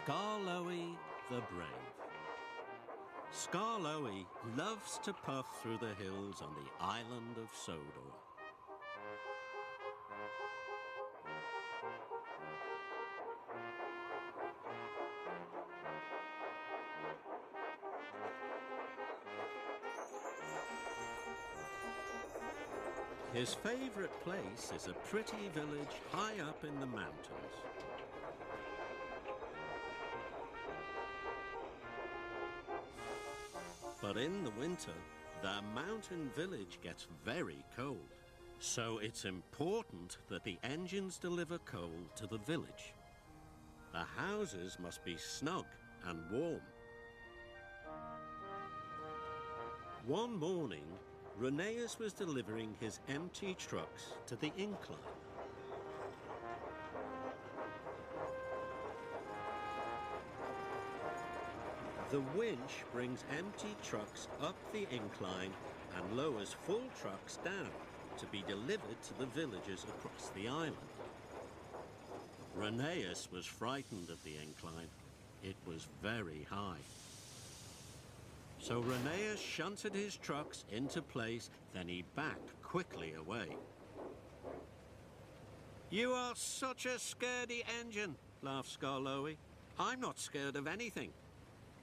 Skarloey the Brave. Skarloey loves to puff through the hills on the island of Sodor. His favorite place is a pretty village high up in the mountains. But in the winter, the mountain village gets very cold. So it's important that the engines deliver coal to the village. The houses must be snug and warm. One morning, Rheneas was delivering his empty trucks to the incline. The winch brings empty trucks up the incline and lowers full trucks down to be delivered to the villagers across the island. Rheneas was frightened of the incline. It was very high. So Rheneas shunted his trucks into place, then he backed quickly away. "You are such a scaredy engine," laughed Skarloey. "I'm not scared of anything."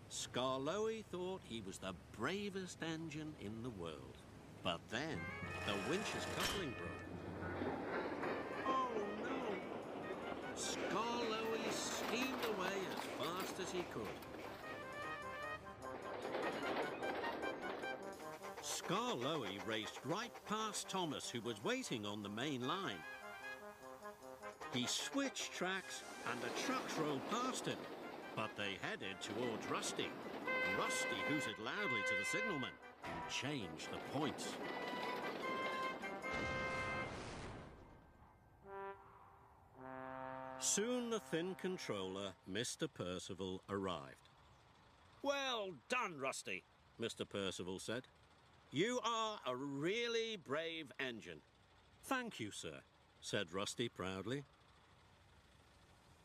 Skarloey thought he was the bravest engine in the world. But then the winch's coupling broke. Oh no! Skarloey steamed away as fast as he could. Skarloey raced right past Thomas, who was waiting on the main line. He switched tracks and the trucks rolled past him. But they headed towards Rusty. Rusty hooted loudly to the signalman and changed the points. Soon the thin controller, Mr. Percival, arrived. "Well done, Rusty," Mr. Percival said. "You are a really brave engine." "Thank you, sir," said Rusty proudly.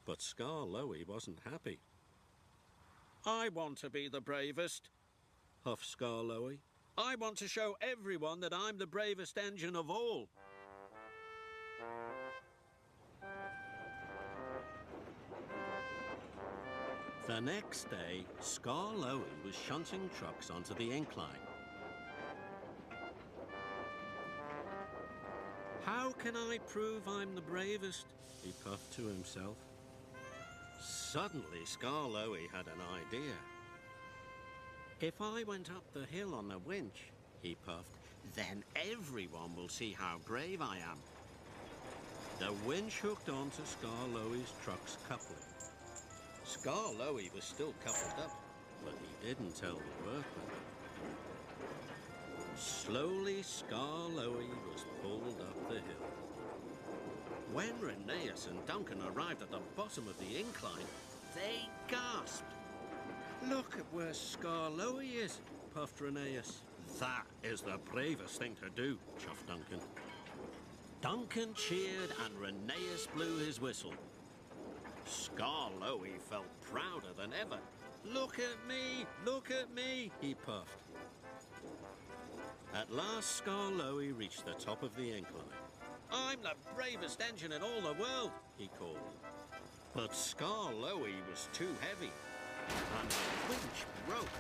But Skarloey wasn't happy. "I want to be the bravest," huffed Skarloey. "I want to show everyone that I'm the bravest engine of all." The next day, Skarloey was shunting trucks onto the incline. "How can I prove I'm the bravest?" he puffed to himself. Suddenly, Skarloey had an idea. "If I went up the hill on the winch," he puffed, "then everyone will see how brave I am." The winch hooked onto Skarloey's truck's coupling. Skarloey was still coupled up, but he didn't tell the workmen. Slowly, Skarloey was pulled up the hill. When Rheneas and Duncan arrived at the bottom of the incline, they gasped. "Look at where Skarloey is," puffed Rheneas. "That is the bravest thing to do," chuffed Duncan. Duncan cheered and Rheneas blew his whistle. Skarloey felt prouder than ever. Look at me, he puffed. At last, Skarloey reached the top of the incline. "I'm the bravest engine in all the world," he called. But Skarloey was too heavy, and the winch broke.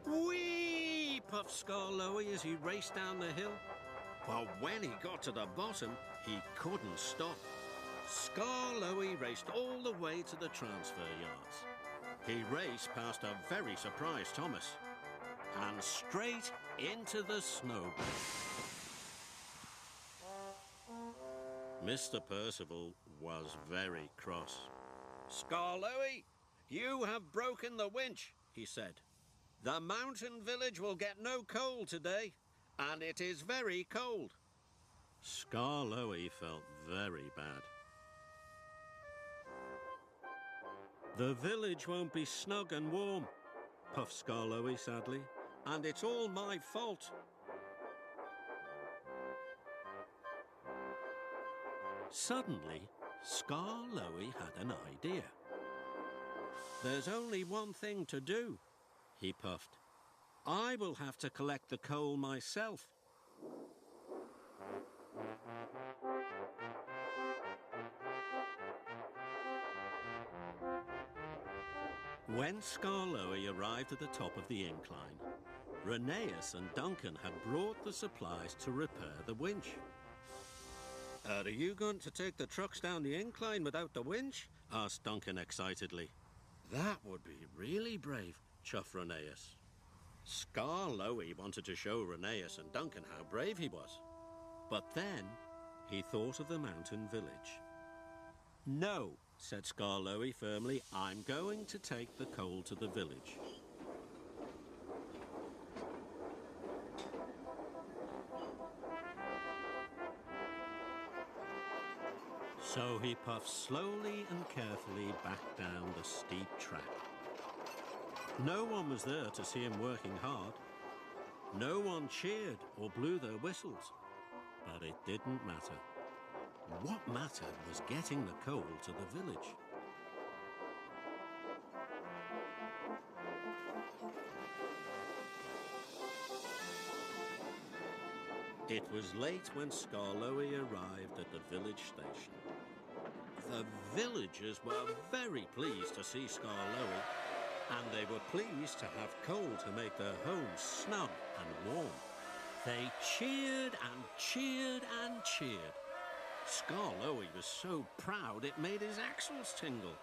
"Whee!" puffed Skarloey as he raced down the hill. But when he got to the bottom, he couldn't stop. Skarloey raced all the way to the transfer yards. He raced past a very surprised Thomas and straight into the snowbank. Mr. Percival was very cross. "Skarloey, you have broken the winch," he said. "The mountain village will get no coal today, and it is very cold." Skarloey felt very bad. "The village won't be snug and warm," puffed Skarloey sadly, "and it's all my fault." Suddenly, Skarloey had an idea. "There's only one thing to do," he puffed. "I will have to collect the coal myself." When Skarloey arrived at the top of the incline, Rheneas and Duncan had brought the supplies to repair the winch. "Are you going to take the trucks down the incline without the winch?" asked Duncan excitedly. "That would be really brave," chuffed Rheneas. Skarloey wanted to show Rheneas and Duncan how brave he was. But then he thought of the mountain village. "No," said Skarloey firmly, "I'm going to take the coal to the village." So he puffed slowly and carefully back down the steep track. No one was there to see him working hard. No one cheered or blew their whistles. But it didn't matter. What mattered was getting the coal to the village. It was late when Skarloey arrived at the village station. The villagers were very pleased to see Skarloey, and they were pleased to have coal to make their homes snug and warm. They cheered and cheered and cheered. Skarloey was so proud it made his axles tingle.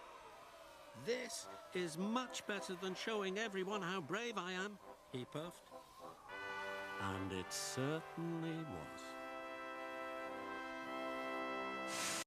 "This is much better than showing everyone how brave I am," he puffed. And it certainly was.